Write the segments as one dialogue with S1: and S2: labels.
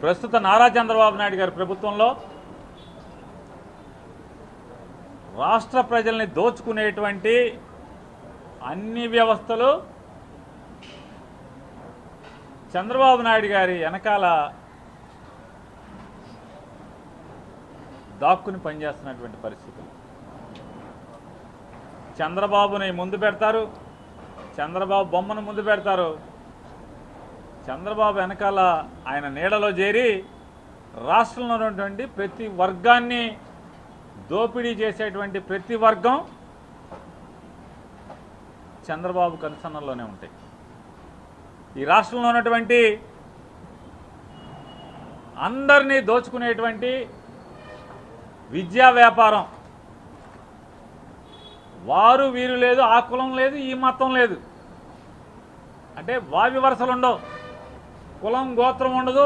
S1: ప్రస్తుత నారా చంద్రబాబు నాయుడు గారి ప్రభుత్వంలో రాష్ట్ర ప్రజల్ని దోచుకునేటువంటి అన్ని వ్యవస్థలు చంద్రబాబు నాయుడు గారి వెనకాల దాక్కుని పనిచేస్తున్నటువంటి పరిస్థితులు. చంద్రబాబుని ముందు పెడతారు, చంద్రబాబు బొమ్మను ముందు పెడతారు, చంద్రబాబు వెనకాల ఆయన నీడలో చేరి రాష్ట్రంలో ఉన్నటువంటి ప్రతి వర్గాన్ని దోపిడీ చేసేటువంటి ప్రతి వర్గం చంద్రబాబు కనుసన్నల్లోనే ఉంటాయి. ఈ రాష్ట్రంలో ఉన్నటువంటి అందరినీ దోచుకునేటువంటి విద్యా వ్యాపారం, వారు వీరు లేదు, ఆ కులం లేదు, ఈ మతం లేదు, అంటే వావి వరుసలు ఉండవు, కులం గోత్రం ఉండదు,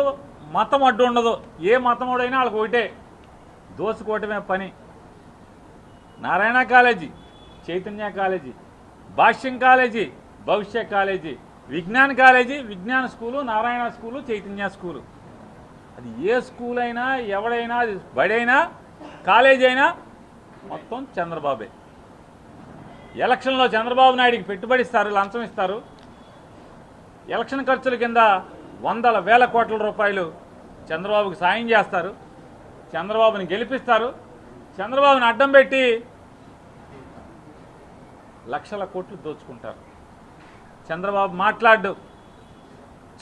S1: మతం అడ్డు ఉండదు. ఏ మతముడైనా వాళ్ళకి ఒకటే, దోచుకోవటమే పని. నారాయణ కాలేజీ, చైతన్య కాలేజీ, భాష్యం కాలేజీ, భవిష్య కాలేజీ, విజ్ఞాన్ కాలేజీ, విజ్ఞాన school, Narayana school, Chaitanya school. అది ఏ స్కూల్ అయినా, ఎవడైనా, అది బడైనా కాలేజీ అయినా మొత్తం చంద్రబాబే. ఎలక్షన్లో చంద్రబాబు నాయుడికి పెట్టుబడి ఇస్తారు, లంచం ఇస్తారు. ఎలక్షన్ ఖర్చుల కింద వందల వేల కోట్ల రూపాయలు చంద్రబాబుకి సాయం చేస్తారు, చంద్రబాబుని గెలిపిస్తారు. చంద్రబాబుని అడ్డం పెట్టి లక్షల కోట్లు దోచుకుంటారు. చంద్రబాబు మాట్లాడు,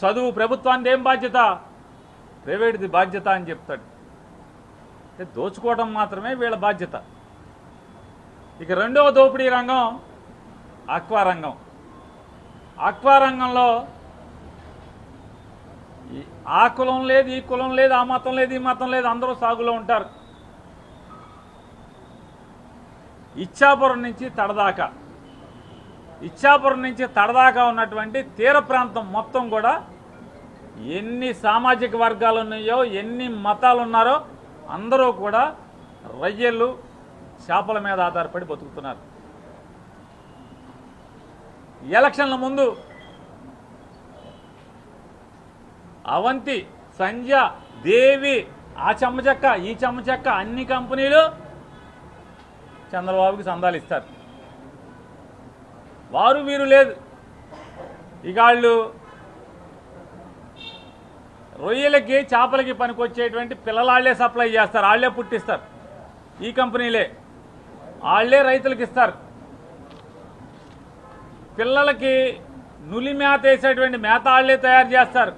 S1: చదువు ప్రభుత్వానికి ఏం బాధ్యత, ప్రైవేట్ది బాధ్యత అని చెప్తాడు. అంటే దోచుకోవడం మాత్రమే వీళ్ళ బాధ్యత. ఇక రెండవ దోపిడీ రంగం ఆక్వా రంగం. ఆక్వా రంగంలో ఆ కులం లేదు, ఈ కులం లేదు, ఆ మతం లేదు, ఈ మతం లేదు, అందరూ సాగులో ఉంటారు. ఇచ్చాపురం నుంచి తడదాకా, ఇచ్చాపురం నుంచి తడదాకా ఉన్నటువంటి తీర ప్రాంతం మొత్తం కూడా ఎన్ని సామాజిక వర్గాలు ఉన్నాయో, ఎన్ని మతాలు ఉన్నారో అందరూ కూడా రొయ్యలు, చేపల మీద ఆధారపడి బతుకుతున్నారు. ఎలక్షన్ల ముందు అవంతి, సంధ్య, దేవి, ఆ చెమ్మచెక్క, ఈ చెమ్మచెక్క అన్ని కంపెనీలు చంద్రబాబుకి సందాలు ఇస్తారు. వారు వీరు లేదు. ఇక వాళ్ళు రొయ్యలకి, చేపలకి పనికొచ్చేటువంటి పిల్లలాళ్లే సప్లై చేస్తారు, వాళ్ళే పుట్టిస్తారు. ఈ కంపెనీలే వాళ్ళే రైతులకు ఇస్తారు. పిల్లలకి నులి మేత వేసేటువంటి మేత వాళ్ళే తయారు చేస్తారు.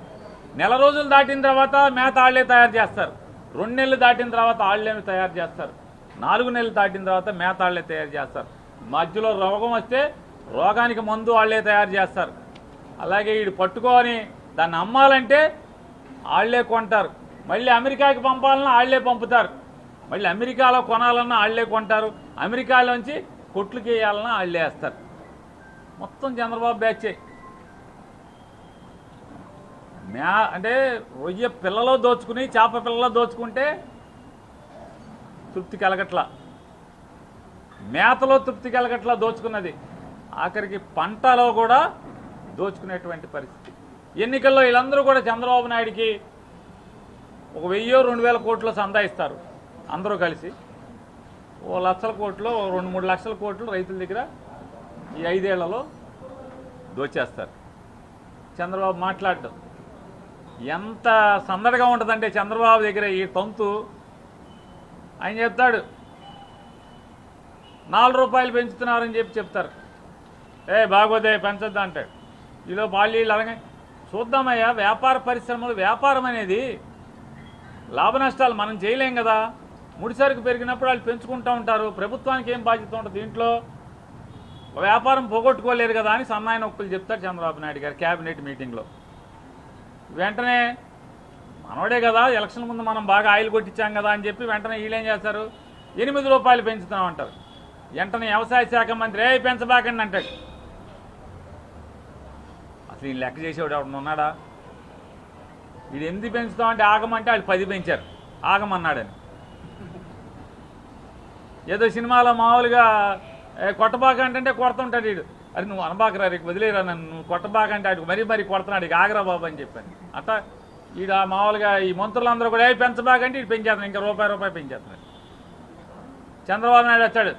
S1: నెల రోజులు దాటిన తర్వాత మేత వాళ్ళే తయారు చేస్తారు. 2 నెలలు దాటిన తర్వాత వాళ్ళే తయారు చేస్తారు. 4 నెలలు దాటిన తర్వాత మేత వాళ్ళే తయారు చేస్తారు. మధ్యలో రోగం వస్తే రోగానికి మందు వాళ్ళే తయారు చేస్తారు. అలాగే వీడు పట్టుకొని దాన్ని అమ్మాలంటే వాళ్ళే కొంటారు. మళ్ళీ అమెరికాకి పంపాలన్నా వాళ్ళే పంపుతారు. మళ్ళీ అమెరికాలో కొనాలన్నా వాళ్ళే కొంటారు. అమెరికాలోంచి కొట్లుకి వేయాలన్నా వాళ్ళే వేస్తారు. మొత్తం చంద్రబాబు బ్యాచే. అంటే రొయ్య పిల్లలో దోచుకుని, చేప పిల్లలో దోచుకుంటే తృప్తి కలగట్లా, మేతలో తృప్తి కలగట్లా దోచుకున్నది. ఆఖరికి పంటలో కూడా దోచుకునేటువంటి పరిస్థితి. ఎన్నికల్లో వీళ్ళందరూ కూడా చంద్రబాబు నాయుడికి 1000-2000 కోట్లు సందాయిస్తారు. అందరూ కలిసి 1 లక్షల కోట్లు, 2-3 లక్షల కోట్లు రైతుల దగ్గర ఈ 5 ఏళ్లలో దోచేస్తారు. చంద్రబాబు మాట్లాడడం ఎంత సందడిగా ఉంటుందంటే చంద్రబాబు దగ్గర ఈ తంతు. ఆయన చెప్తాడు 4 రూపాయలు పెంచుతున్నారని చెప్తారు. బాగోదే పెంచొద్దా అంటాడు. ఈలో బాలీళ్ళు అలాగే చూద్దామయ్యా. వ్యాపార పరిశ్రమలు, వ్యాపారం అనేది లాభ నష్టాలు మనం చేయలేం కదా. ముడిసరుకు పెరిగినప్పుడు వాళ్ళు పెంచుకుంటూ ఉంటారు. ప్రభుత్వానికి ఏం బాధ్యత ఉంటుంది దీంట్లో? వ్యాపారం పోగొట్టుకోలేరు కదా అని సన్నాయి నొక్కులు చెప్తారు చంద్రబాబు నాయుడు గారు క్యాబినెట్ మీటింగ్లో. వెంటనే మనోడే కదా, ఎలక్షన్ ముందు మనం బాగా ఆయిల్ కొట్టించాం కదా అని చెప్పి వెంటనే వీళ్ళేం చేస్తారు, 8 రూపాయలు పెంచుతున్నాం అంటారు. వెంటనే వ్యవసాయ శాఖ మంత్రి పెంచబాకండి అంటాడు. అసలు ఈ లెక్క చేసేవాడు ఎవడన్నా ఉన్నాడా? వీడు 8 పెంచుతామంటే ఆగమంటే వాళ్ళు 10 పెంచారు, ఆగమన్నాడని. ఏదో సినిమాలో మామూలుగా కొట్టబాకంటే కొడుతుంటాడు వీడు. అది నువ్వు అనబాకరా, రేపు వదిలేరా నన్ను, నువ్వు కొట్టబాకంటే ఆడికి మరీ కొడుతున్నాడు, ఇక ఆగరా బాబు అని చెప్పాను. అట్లా ఈడ మామూలుగా ఈ మంత్రులందరూ కూడా పెంచబాకంటే ఇటు పెంచేస్తున్నారు, ఇంకా రూపాయి పెంచేస్తున్నారు. చంద్రబాబు నాయుడు వచ్చాడు,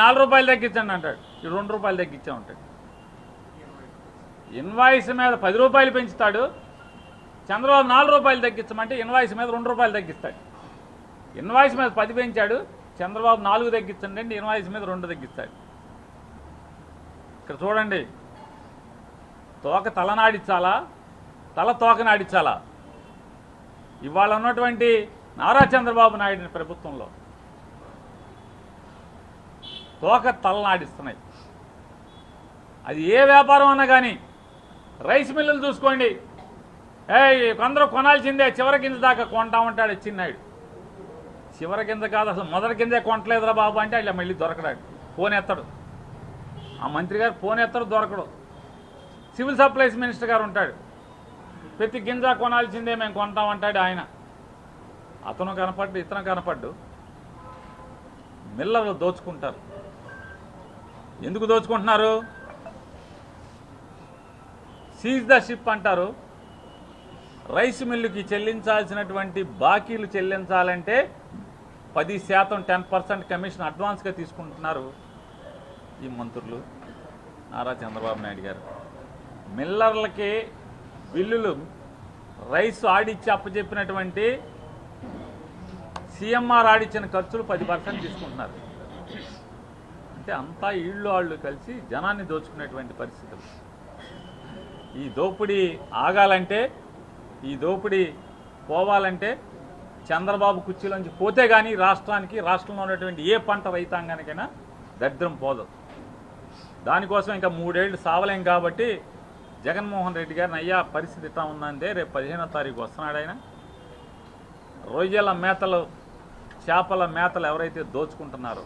S1: 4 రూపాయలు తగ్గించండి అంటాడు, ఇటు 2 రూపాయలు తగ్గించా ఉంటాడు. ఇన్వాయిస్ మీద 10 రూపాయలు పెంచుతాడు, చంద్రబాబు 4 రూపాయలు తగ్గించమంటే ఇన్వాయిస్ మీద 2 రూపాయలు తగ్గిస్తాడు. ఇన్వాయిస్ మీద 10 పెంచాడు, చంద్రబాబు 4 తగ్గించండి అంటే ఇన్వాయిస్ మీద 2 తగ్గిస్తాడు. ఇక్కడ చూడండి, తోక తలనాడించాలా, తల తోకనాడించాలా? ఇవాళ ఉన్నటువంటి నారా చంద్రబాబు నాయుడు ప్రభుత్వంలో తోక తలనాడిస్తున్నాయి. అది ఏ వ్యాపారం అన్నా కానీ, రైస్ మిల్లులు చూసుకోండి, కొందరు కొనాల్సిందే, చివరి కింద దాకా కొంటామంటాడు చిన్నాయుడు. చివరి కింద కాదు, అసలు మొదటి కిందే కొంటలేదురా బాబు అంటే ఇలా మళ్ళీ దొరకడాడు, ఫోన్ ఎత్తాడు. ఆ మంత్రి గారు ఫోన్ ఎత్తాడు, దొరకడు. సివిల్ సప్లైస్ మినిస్టర్ గారు ఉంటాడు, ప్రతి గింజ కొనాల్సిందే మేము కొంటామంటాడు ఆయన. అతను కనపడ్డు, ఇతను కనపడ్డు. మిల్లర్లు దోచుకుంటారు. ఎందుకు దోచుకుంటున్నారు? సీజ్ ద షిప్ అంటారు. రైస్ మిల్లుకి చెల్లించాల్సినటువంటి బాకీలు చెల్లించాలంటే 10% 10% కమిషన్ అడ్వాన్స్గా తీసుకుంటున్నారు ఈ మంత్రులు, నారా చంద్రబాబు నాయుడు గారు. మిల్లర్లకి బిల్లులు, రైస్ ఆడిచ్చి అప్పచెప్పినటువంటి సీఎంఆర్ ఆడిచ్చిన ఖర్చులు 10% తీసుకుంటున్నారు. అంటే అంతా ఈళ్ళు వాళ్ళు కలిసి జనాన్ని దోచుకునేటువంటి పరిస్థితులు. ఈ దోపిడీ ఆగాలంటే, ఈ దోపిడీ పోవాలంటే చంద్రబాబు కుర్చీలోంచి పోతే కానీ రాష్ట్రంలో ఉన్నటువంటి ఏ పంట రైతాంగానికైనా దరిద్రం పోదు. దానికోసం ఇంకా 3 ఏళ్ళు సావలేం కాబట్టి జగన్మోహన్ రెడ్డి గారిని, అయ్యా పరిస్థితి ఇట్లా ఉందంటే రేపు 15వ తారీఖు వస్తున్నాడు ఆయన. రొయ్యల మేతలు, చేపల మేతలు ఎవరైతే దోచుకుంటున్నారో,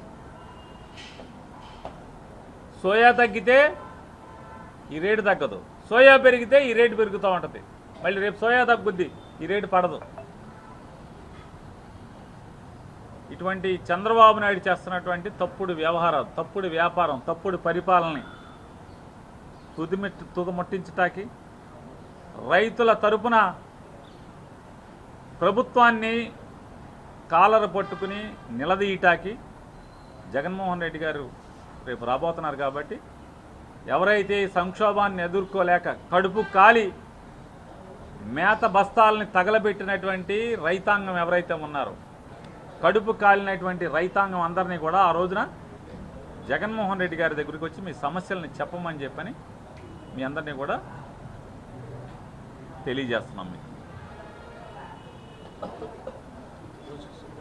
S1: సోయా తగ్గితే ఈ రేటు తగ్గదు, సోయా పెరిగితే ఈ రేటు పెరుగుతూ ఉంటుంది. మళ్ళీ రేపు సోయా తగ్గుద్ది, ఈ రేటు పడదు. ఇటువంటి చంద్రబాబు నాయుడు చేస్తున్నటువంటి తప్పుడు వ్యవహారాలు, తప్పుడు వ్యాపారం, తప్పుడు పరిపాలనని తుదముట్టించటానికి, రైతుల తరపున ప్రభుత్వాన్ని కాలర పట్టుకుని నిలదీయటానికి జగన్మోహన్ రెడ్డి గారు రేపు రాబోతున్నారు. కాబట్టి ఎవరైతే ఈ సంక్షోభాన్ని ఎదుర్కోలేక కడుపు కాలి మేత బస్తాలని తగలబెట్టినటువంటి రైతాంగం ఎవరైతే ఉన్నారో, కడుపు కాలినటువంటి రైతాంగం అందరినీ కూడా ఆ రోజున జగన్మోహన్ రెడ్డి గారి దగ్గరికి వచ్చి మీ సమస్యల్ని చెప్పమని చెప్పని మీ అందరినీ కూడా తెలియజేస్తున్నాం మీకు.